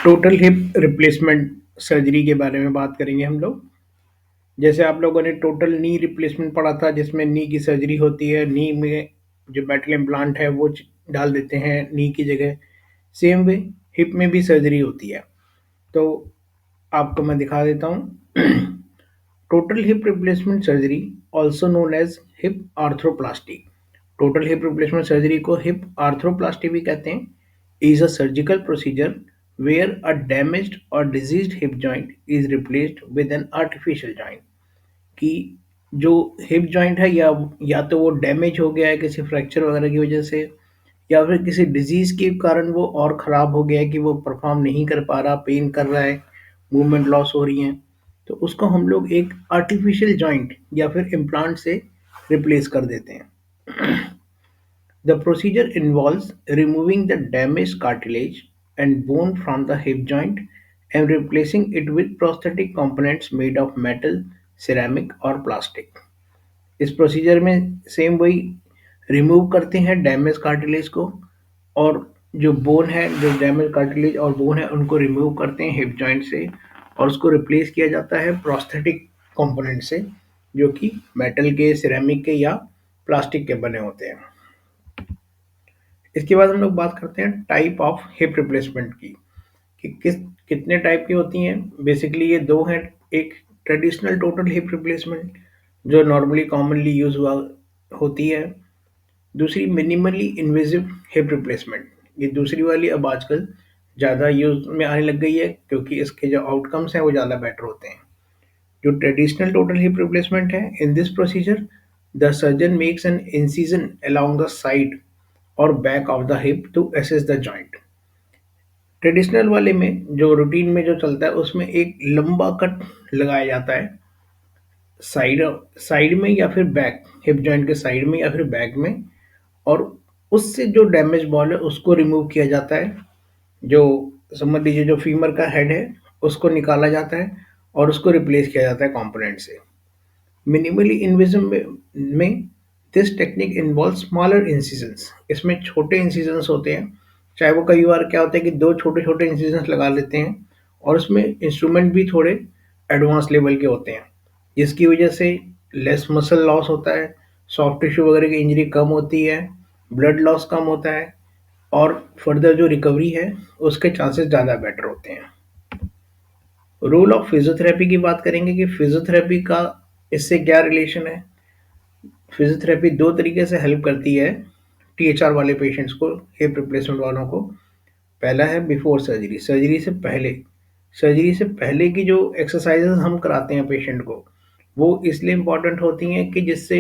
Total hip replacement surgery के बारे में बात करेंगे हम लोग। जैसे आप लोगों ने टोटल नी रिप्लेसमेंट पढ़ा था जिसमें नी की सर्जरी होती है, नी में जो मेटल इम्प्लांट है वो डाल देते हैं नी की जगह। सेम वे हिप में भी सर्जरी होती है। तो आपको मैं दिखा देता हूँ। Total hip replacement surgery also known as hip arthroplasty. Total hip replacement surgery को हिप आर्थ्रोप्लास्टी भी कहते हैं। Is a surgical procedure where a damaged और diseased hip joint is replaced with an artificial joint. कि जो hip joint है या तो वो डैमेज हो गया है किसी फ्रैक्चर वगैरह की वजह से, या फिर किसी डिजीज के कारण वो और ख़राब हो गया है कि वो परफॉर्म नहीं कर पा रहा, पेन कर रहा है, मूवमेंट लॉस हो रही है, तो उसको हम लोग एक आर्टिफिशियल जॉइंट या फिर इम्प्लांट से रिप्लेस कर देते हैं। The procedure involves removing the damaged cartilage and bone from the hip joint and replacing it with prosthetic components made of metal, ceramic और plastic। इस प्रोसीजर में सेम वही रिमूव करते हैं डैमेज कार्टिलेज को, और जो बोन है, जो डैमेज कार्टिलेज और बोन है उनको रिमूव करते हैं हिप जॉइंट से, और उसको रिप्लेस किया जाता है प्रोस्थेटिक कंपोनेंट से जो कि मेटल के, सिरेमिक के या प्लास्टिक के बने होते हैं। इसके बाद हम लोग बात करते हैं टाइप ऑफ हिप रिप्लेसमेंट की, कि कितने टाइप की होती हैं। बेसिकली ये दो हैं। एक ट्रेडिशनल टोटल हिप रिप्लेसमेंट जो नॉर्मली कॉमनली यूज हुआ होती है। दूसरी मिनिमली इन्वेजिव हिप रिप्लेसमेंट। ये दूसरी वाली अब आजकल ज़्यादा यूज में आने लग गई है क्योंकि इसके जो आउटकम्स हैं वो ज़्यादा बेटर होते हैं। जो ट्रेडिशनल टोटल हिप रिप्लेसमेंट है, in this procedure the surgeon makes an incision along the side और back of the hip to assess the joint. Traditional वाले में जो रूटीन में जो चलता है उसमें एक लंबा कट लगाया जाता है साइड साइड में या फिर बैक, हिप जॉइंट के साइड में या फिर बैक में, और उससे जो डैमेज बॉल है उसको रिमूव किया जाता है। जो समझ लीजिए जो फीमर का हेड है उसको निकाला जाता है और उसको रिप्लेस किया जाता है कंपोनेंट से। मिनिमली इन्वेजिव में this technique involve smaller incisions. इसमें छोटे इंसिजन्स होते हैं। चाहे वो कई बार क्या होता है कि दो छोटे छोटे इंसिजन्स लगा लेते हैं और उसमें इंस्ट्रूमेंट भी थोड़े एडवांस लेवल के होते हैं, जिसकी वजह से लेस मसल लॉस होता है, सॉफ्ट टिश्यू वगैरह की इंजरी कम होती है, ब्लड लॉस कम होता है, और फर्दर जो रिकवरी है उसके चांसेस ज़्यादा बेटर होते हैं। रोल ऑफ फिजियोथेरेपी की बात करेंगे कि फिजियोथेरेपी का इससे क्या रिलेशन है। फिजियोथेरेपी दो तरीके से हेल्प करती है टीएचआर वाले पेशेंट्स को, हिप रिप्लेसमेंट वालों को। पहला है बिफोर सर्जरी, सर्जरी से पहले। सर्जरी से पहले की जो एक्सरसाइजेज हम कराते हैं पेशेंट को, वो इसलिए इम्पॉर्टेंट होती हैं कि जिससे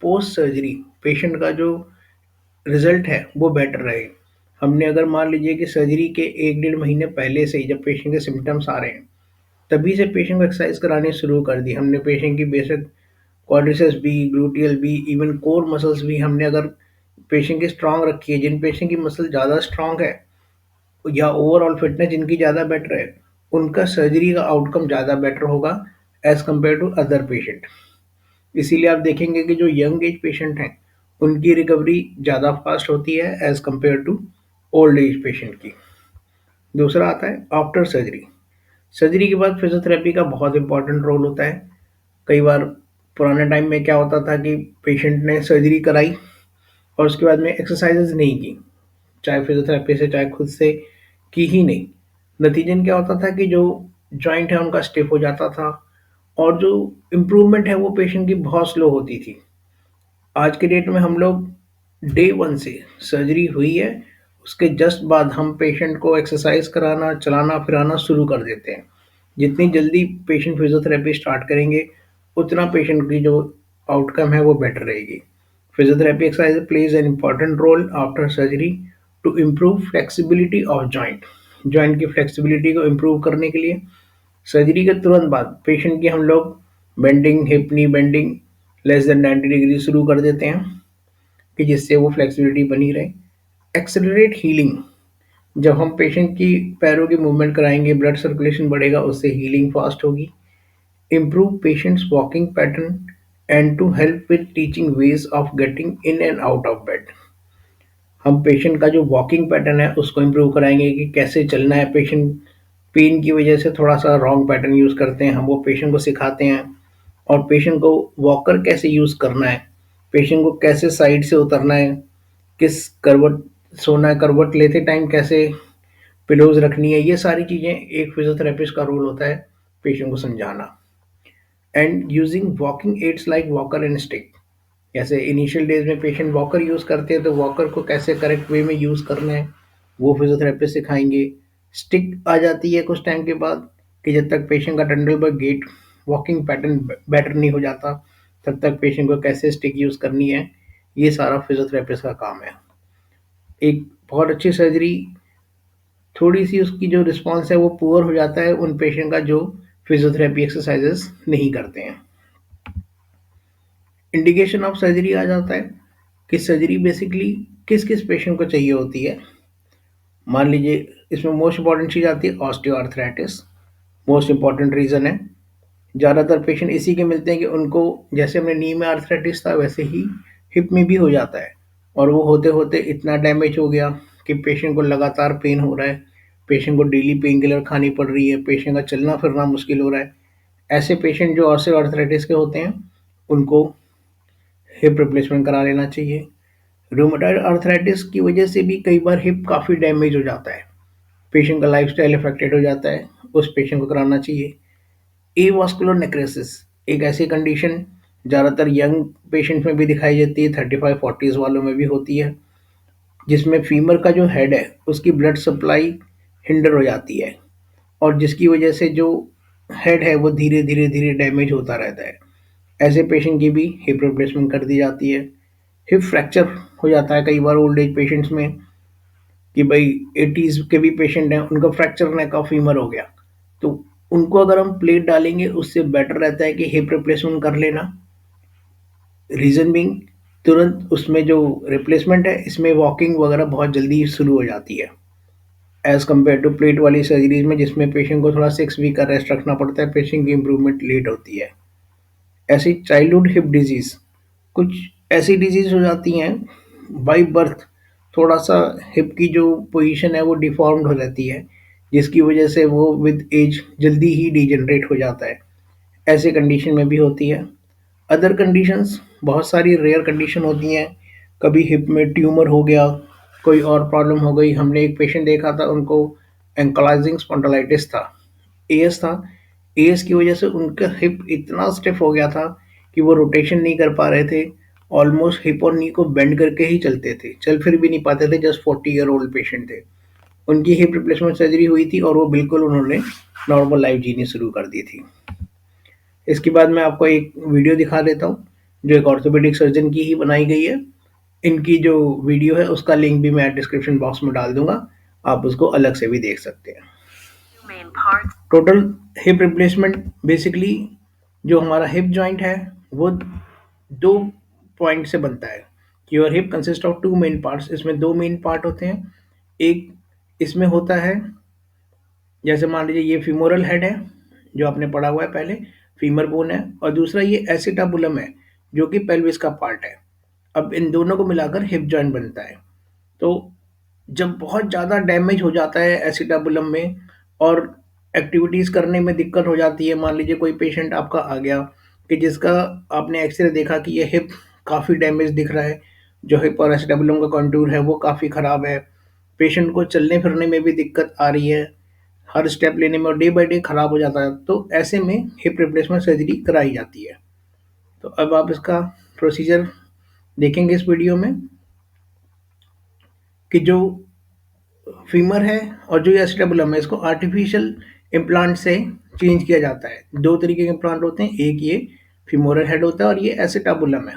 पोस्ट सर्जरी पेशेंट का जो रिजल्ट है वो बेटर रहे। हमने अगर मान लीजिए कि सर्जरी के 1 डेढ़ महीने पहले से ही जब पेशेंट के सिम्टम्स आ रहे हैं तभी से पेशेंट को एक्सरसाइज करानी शुरू कर दी हमने, पेशेंट की बेसिक क्वाड्रिसेप्स भी, ग्लूटियल भी, इवन कोर मसल्स भी हमने अगर पेशेंट की स्ट्रांग रखी है, जिन पेशेंट की मसल ज़्यादा स्ट्रांग है या ओवरऑल फिटनेस जिनकी ज़्यादा बेटर है, उनका सर्जरी का आउटकम ज़्यादा बेटर होगा as compare to other patient. इसीलिए आप देखेंगे कि जो यंग एज पेशेंट हैं उनकी रिकवरी ज़्यादा फास्ट होती है as compare to old age patient की। दूसरा आता है आफ्टर सर्जरी। सर्जरी के बाद फिजियोथेरेपी का बहुत इंपॉर्टेंट रोल होता है। कई बार पुराने टाइम में क्या होता था कि पेशेंट ने सर्जरी कराई और उसके बाद में एक्सरसाइजेज नहीं की, चाहे फिजियोथेरेपी से चाहे खुद से की ही नहीं। नतीजन क्या होता था कि जो जॉइंट है उनका स्टिफ हो जाता था और जो इम्प्रूवमेंट है वो पेशेंट की बहुत स्लो होती थी। आज के डेट में हम लोग डे वन से सर्जरी हुई है उसके जस्ट बाद हम पेशेंट को एक्सरसाइज कराना, चलाना फिराना शुरू कर देते हैं। जितनी जल्दी पेशेंट फिजियोथेरेपी स्टार्ट करेंगे उतना पेशेंट की जो आउटकम है वो बेटर रहेगी। Physiotherapy exercise plays an important role after surgery to improve flexibility of joint. Joint की फ्लेक्सिबिलिटी को इम्प्रूव करने के लिए सर्जरी के तुरंत बाद पेशेंट की हम लोग बेंडिंग, हिप नी बेंडिंग लेस देन 90 डिग्री शुरू कर देते हैं कि जिससे वो फ्लेक्सिबिलिटी बनी रहे। एक्सेलरेट हीलिंग, जब हम पेशेंट की पैरों की मूवमेंट कराएंगे ब्लड सर्कुलेशन बढ़ेगा, उससे हीलिंग फास्ट होगी। Improve patients walking pattern and to help with teaching ways of getting in and out of bed. हम पेशेंट का जो वॉकिंग पैटर्न है उसको इम्प्रूव कराएंगे कि कैसे चलना है पेशेंट पेन की वजह से थोड़ा सा रॉन्ग पैटर्न यूज़ करते हैं, हम वो पेशेंट को सिखाते हैं। और पेशेंट को वॉकर कैसे यूज़ करना है, पेशेंट को कैसे साइड से उतरना है, किस करवट सोना है, करवट लेते टाइम कैसे पिलोज रखनी है, ये सारी चीज़ें एक फिजियोथेरेपिस्ट का रोल होता है पेशेंट को समझाना। And using walking aids like walker and stick, जैसे इनिशियल डेज में पेशेंट वॉकर यूज़ करते हैं तो वॉकर को कैसे करेक्ट वे में यूज़ करना है वो फिजियोथेरेपिस्ट सिखाएंगे। स्टिक आ जाती है कुछ टाइम के बाद कि जब तक पेशेंट का टंडलबर्ग गेट वॉकिंग पैटर्न बेटर नहीं हो जाता तब तक पेशेंट को कैसे स्टिक यूज़ करनी है, ये सारा फिजियोथेरेपिस्ट का काम है। एक बहुत अच्छी सर्जरी, थोड़ी सी उसकी जो रिस्पॉन्स है वो पुअर हो जाता है उन पेशेंट का जो फिजियोथेरेपी एक्सरसाइजेस नहीं करते हैं। इंडिकेशन ऑफ सर्जरी आ जाता है कि सर्जरी बेसिकली किस किस पेशेंट को चाहिए होती है। मान लीजिए इसमें मोस्ट इंपॉर्टेंट चीज़ आती है ऑस्टियोआर्थराइटिस, मोस्ट इंपॉर्टेंट रीज़न है। ज़्यादातर पेशेंट इसी के मिलते हैं कि उनको जैसे हमने नी में आर्थराइटिस था वैसे ही हिप में भी हो जाता है, और वो होते होते इतना डैमेज हो गया कि पेशेंट को लगातार पेन हो रहा है, पेशेंट को डेली पेन किलर खानी पड़ रही है, पेशेंट का चलना फिरना मुश्किल हो रहा है। ऐसे पेशेंट जो ऑस्टियोआर्थराइटिस के होते हैं उनको हिप रिप्लेसमेंट करा लेना चाहिए। रूमेटॉइड अर्थराइटिस की वजह से भी कई बार हिप काफ़ी डैमेज हो जाता है, पेशेंट का लाइफस्टाइल अफेक्टेड हो जाता है, उस पेशेंट को कराना चाहिए। एवास्कुलर नेक्रोसिस एक ऐसी कंडीशन ज़्यादातर यंग पेशेंट में भी दिखाई देती है, 35-40s वालों में भी होती है, जिसमें फीमर का जो हेड है उसकी ब्लड सप्लाई हिंडर हो जाती है, और जिसकी वजह से जो हेड है वो धीरे धीरे धीरे डैमेज होता रहता है। ऐसे पेशेंट की भी हिप रिप्लेसमेंट कर दी जाती है। हिप फ्रैक्चर हो जाता है कई बार ओल्ड एज पेशेंट्स में कि भाई 80s के भी पेशेंट हैं उनका फ्रैक्चर नेक ऑफ फीमर हो गया, तो उनको अगर हम प्लेट डालेंगे उससे बेटर रहता है कि हिप रिप्लेसमेंट कर लेना। रीज़न बीइंग तुरंत उसमें जो रिप्लेसमेंट है इसमें वॉकिंग वगैरह बहुत जल्दी शुरू हो जाती है एज़ कम्पेयर टू प्लेट वाली सर्जरीज में जिसमें पेशेंट को थोड़ा 6 वीक का रेस्ट रखना पड़ता है, पेशेंट की इंप्रूवमेंट लेट होती है। ऐसी चाइल्डहुड हिप डिजीज़, कुछ ऐसी डिजीज़ हो जाती हैं बाय बर्थ, थोड़ा सा हिप की जो पोजीशन है वो डिफॉर्म्ड हो जाती है, जिसकी वजह से वो विद एज जल्दी ही डिजेनरेट हो जाता है, ऐसे कंडीशन में भी होती है। अदर कंडीशंस बहुत सारी रेयर कंडीशन होती हैं, कभी हिप में ट्यूमर हो गया, कोई और प्रॉब्लम हो गई। हमने एक पेशेंट देखा था उनको एंकलाइजिंग स्पॉन्डिलाइटिस था, एएस था। एएस की वजह से उनका हिप इतना स्टिफ हो गया था कि वो रोटेशन नहीं कर पा रहे थे, ऑलमोस्ट हिप और नी को बेंड करके ही चलते थे, चल फिर भी नहीं पाते थे। जस्ट 40 ईयर ओल्ड पेशेंट थे, उनकी हिप रिप्लेसमेंट सर्जरी हुई थी और वो बिल्कुल उन्होंने नॉर्मल लाइफ जीनी शुरू कर दी थी। इसके बाद मैं आपको एक वीडियो दिखा देता हूँ जो एक ऑर्थोपेडिक सर्जन की ही बनाई गई है। इनकी जो वीडियो है उसका लिंक भी मैं डिस्क्रिप्शन बॉक्स में डाल दूंगा, आप उसको अलग से भी देख सकते हैं। टोटल हिप रिप्लेसमेंट बेसिकली जो हमारा हिप जॉइंट है वो दो पॉइंट से बनता है। Your hip consist of two main parts, इसमें दो मेन पार्ट होते हैं। एक इसमें होता है, जैसे मान लीजिए ये फीमोरल हेड है जो आपने पढ़ा हुआ है पहले, फीमर बोन है, और दूसरा ये एसिटाबुलम है जो कि पेल्विस का पार्ट है। अब इन दोनों को मिलाकर हिप जॉइंट बनता है। तो जब बहुत ज़्यादा डैमेज हो जाता है एसिटाबुलम में और एक्टिविटीज़ करने में दिक्कत हो जाती है, मान लीजिए कोई पेशेंट आपका आ गया कि जिसका आपने एक्सरे देखा कि ये हिप काफ़ी डैमेज दिख रहा है, जो हिप और एसिटाबुलम का कंटूर है वो काफ़ी ख़राब है, पेशेंट को चलने फिरने में भी दिक्कत आ रही है, हर स्टेप लेने में और डे बाय डे ख़राब हो जाता है, तो ऐसे में हिप रिप्लेसमेंट सर्जरी कराई जाती है। तो अब आप इसका प्रोसीजर देखेंगे इस वीडियो में कि जो फीमर है और जो ये एसिटाबुलम है इसको आर्टिफिशियल इम्प्लांट से चेंज किया जाता है। दो तरीके के इम्प्लांट होते हैं, एक ये फीमोरल हेड होता है और ये एसिटाबुलम है।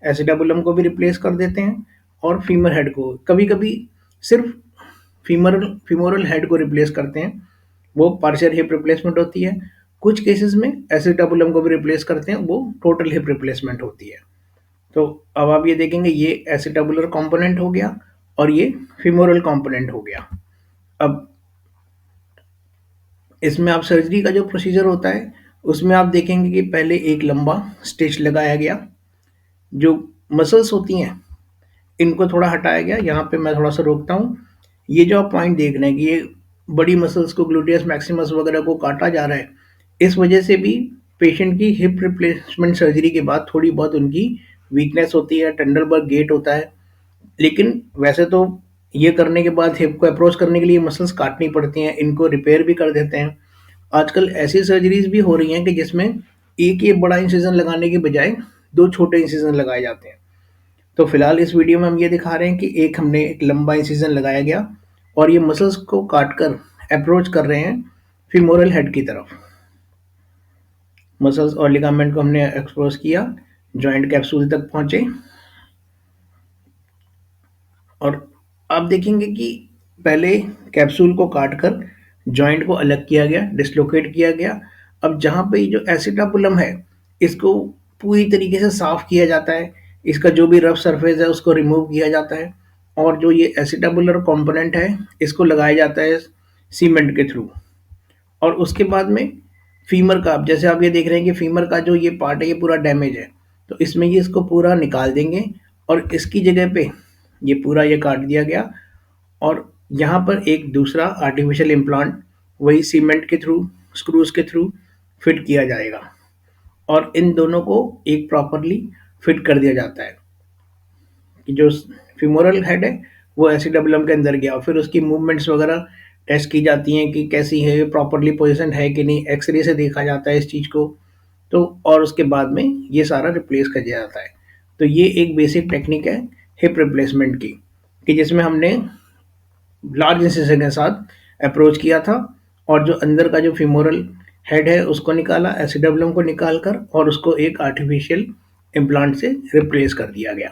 एसिटाबुलम को भी रिप्लेस कर देते हैं और फीमर हेड को, कभी कभी सिर्फ फीमरल फीमोरल हेड को रिप्लेस करते हैं, वो पार्शियल हिप रिप्लेसमेंट होती है। कुछ केसेस में एसिटाबुलम को भी रिप्लेस करते हैं, वो टोटल हिप रिप्लेसमेंट होती है। तो अब आप ये देखेंगे ये एसिटाबुलर कंपोनेंट हो गया और ये फीमोरल कंपोनेंट हो गया। अब इसमें आप सर्जरी का जो प्रोसीजर होता है उसमें आप देखेंगे कि पहले एक लंबा स्टिच लगाया गया, जो मसल्स होती हैं इनको थोड़ा हटाया गया। यहाँ पे मैं थोड़ा सा रोकता हूँ, ये जो आप पॉइंट देख रहे हैं कि ये बड़ी मसल्स को, ग्लूटियस मैक्सिमस वगैरह को काटा जा रहा है, इस वजह से भी पेशेंट की हिप रिप्लेसमेंट सर्जरी के बाद थोड़ी बहुत उनकी वीकनेस होती है, टेंडरबर्ग गेट होता है। लेकिन वैसे तो ये करने के बाद हिप को अप्रोच करने के लिए मसल्स काटनी पड़ती हैं, इनको रिपेयर भी कर देते हैं। आजकल ऐसी सर्जरीज भी हो रही हैं कि जिसमें एक ही बड़ा इंसिजन लगाने के बजाय दो छोटे इंसिजन लगाए जाते हैं। तो फिलहाल इस वीडियो में हम ये दिखा रहे हैं कि एक हमने एक लंबा इंसिजन लगाया गया और ये मसल्स को काट कर अप्रोच कर रहे हैं फीमोरल हेड की तरफ। मसल्स और लिगामेंट को हमने एक्सपोज किया, जॉइंट कैप्सूल तक पहुंचे और आप देखेंगे कि पहले कैप्सूल को काटकर जॉइंट को अलग किया गया, डिसलोकेट किया गया। अब जहाँ पे जो एसिटापुलम है, इसको पूरी तरीके से साफ किया जाता है, इसका जो भी रफ सरफेस है उसको रिमूव किया जाता है और जो ये एसिटाबुलर कंपोनेंट है इसको लगाया जाता है सीमेंट के थ्रू। और उसके बाद में फीमर का, अब जैसे आप ये देख रहे हैं कि फीमर का जो ये पार्ट है ये पूरा डैमेज है, तो इसमें ये इसको पूरा निकाल देंगे और इसकी जगह पे ये पूरा ये काट दिया गया और यहाँ पर एक दूसरा आर्टिफिशियल इम्प्लांट वही सीमेंट के थ्रू, स्क्रूज के थ्रू फिट किया जाएगा और इन दोनों को एक प्रॉपरली फिट कर दिया जाता है कि जो फीमोरल हेड है वो एसिडब्लम के अंदर गया, फिर उसकी मूवमेंट्स वगैरह टेस्ट की जाती हैं कि कैसी है, प्रॉपरली पोजिशन है कि नहीं, एक्सरे से देखा जाता है इस चीज़ को। तो और उसके बाद में ये सारा रिप्लेस कर दिया जाता है। तो ये एक बेसिक टेक्निक है हिप रिप्लेसमेंट की, कि जिसमें हमने लार्ज इंसिजन के साथ अप्रोच किया था और जो अंदर का जो फीमोरल हेड है उसको निकाला, एसिडब्लम को निकाल कर और उसको एक आर्टिफिशियल इम्प्लांट से रिप्लेस कर दिया गया।